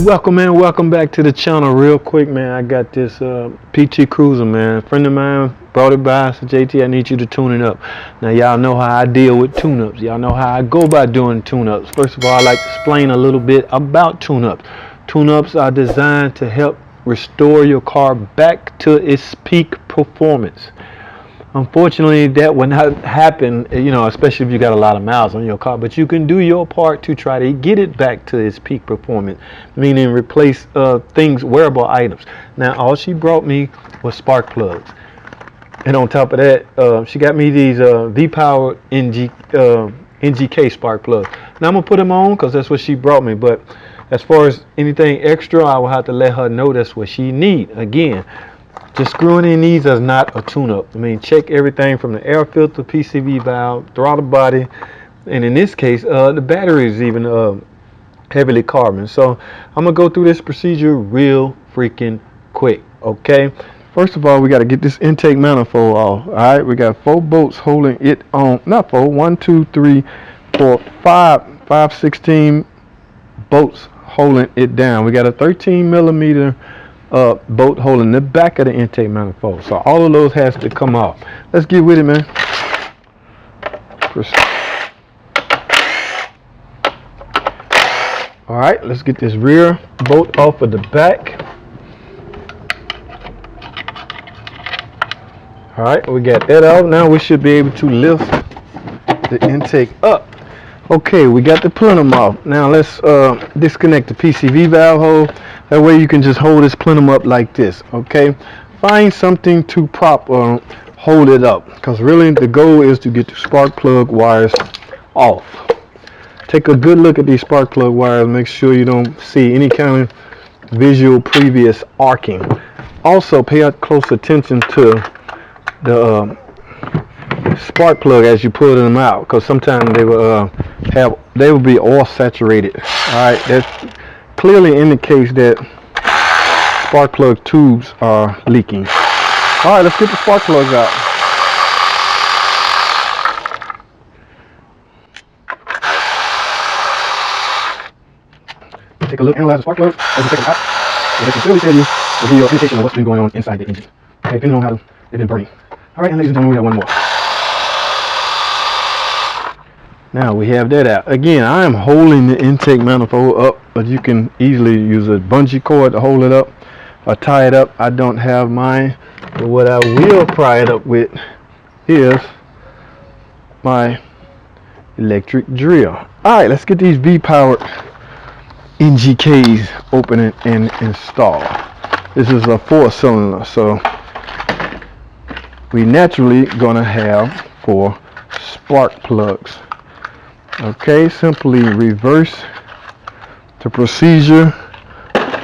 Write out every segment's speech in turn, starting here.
Welcome, man. Welcome back to the channel. Real quick, man. I got this PT Cruiser, man. A friend of mine brought it by. So JT, I need you to tune it up. Now, y'all know how I deal with tune-ups. Y'all know how I go about doing tune-ups. First of all, I like to explain a little bit about tune-ups. Tune-ups are designed to help restore your car back to its peak performance. Unfortunately, that will not happen, especially if you got a lot of miles on your car. But you can do your part to try to get it back to its peak performance, meaning replace wearable items. Now, all she brought me was spark plugs. And on top of that, she got me these V-Power NGK spark plugs. Now, I'm going to put them on because that's what she brought me. But as far as anything extra, I will have to let her know that's what she needs. Again, just screwing in these is not a tune-up. I mean, check everything from the air filter, PCV valve, throttle body, and in this case, the battery is even heavily carbon. So I'm gonna go through this procedure real freaking quick. Okay. First of all, we got to get this intake manifold off. All right, we got 4 bolts holding it on. Not 4. 1, 2, 3, 4, 5, 16 bolts holding it down. We got a 13 millimeter bolt holding the back of the intake manifold. So all of those has to come off. Let's get with it, man. All right, let's get this rear bolt off of the back. All right, we got that out. Now we should be able to lift the intake up. Okay, we got the plenum off. Now let's disconnect the PCV valve hole. That way you can just hold this plenum up like this. Okay, find something to prop or hold it up, because really the goal is to get the spark plug wires off. Take a good look at these spark plug wires. Make sure you don't see any kind of visual previous arcing. Also pay close attention to the spark plug as you pull them out, because sometimes they will be oil saturated. All right, that clearly indicates that spark plug tubes are leaking. All right, let's get the spark plugs out. Take a look, analyze the spark plugs as you take them out. So they can clearly tell you, will give you an indication of what's been going on inside the engine. Okay, depending on how they've been burning. All right, and ladies and gentlemen, we got one more. Now we have that out. Again, I am holding the intake manifold up, but you can easily use a bungee cord to hold it up or tie it up. I don't have mine, but what I will pry it up with is my electric drill. All right, let's get these V-powered NGKs open and installed. This is a 4-cylinder, so we naturally gonna have 4 spark plugs. Okay, simply reverse the procedure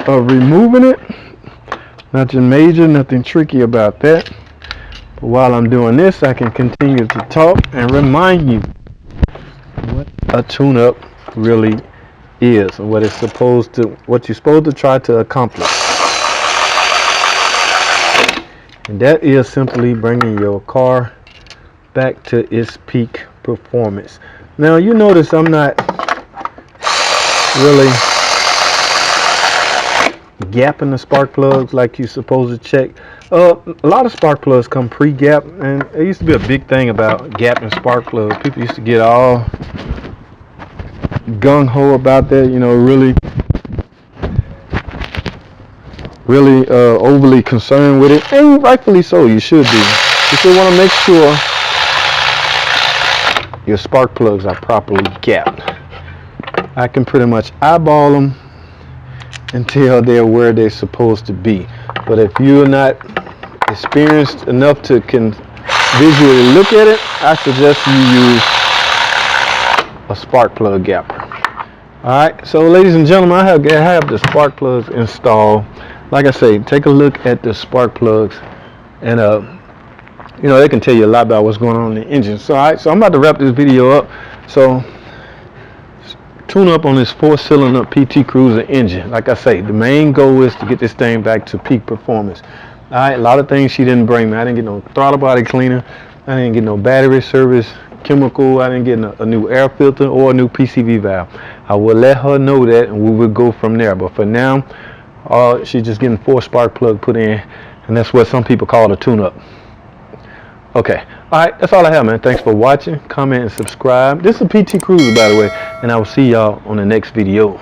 of removing it. Nothing major, nothing tricky about that. But while I'm doing this, I can continue to talk and remind you what a tune-up really is and what you're supposed to try to accomplish. And that is simply bringing your car back to its peak performance. Now you notice I'm not really gapping the spark plugs like you're supposed to check. A lot of spark plugs come pre-gap, and it used to be a big thing about gapping spark plugs. People used to get all gung-ho about that, really overly concerned with it, and rightfully so. You should be. You should want to make sure your spark plugs are properly gapped. I can pretty much eyeball them until they're where they're supposed to be. But if you're not experienced enough to visually look at it, I suggest you use a spark plug gapper. Alright, so ladies and gentlemen, I have the spark plugs installed. Like I say, take a look at the spark plugs, and they can tell you a lot about what's going on in the engine. So alright, so I'm about to wrap this video up. So tune up on this 4-cylinder PT Cruiser engine. Like I say, the main goal is to get this thing back to peak performance. Alright, a lot of things she didn't bring me. I didn't get no throttle body cleaner. I didn't get no battery service chemical. I didn't get a new air filter or a new PCV valve. I will let her know that, and we will go from there. But for now, she's just getting 4 spark plug put in, and that's what some people call a tune-up. Okay, all right, that's all I have, man. Thanks for watching. Comment and subscribe. This is a PT Cruiser, by the way, and I will see y'all on the next video.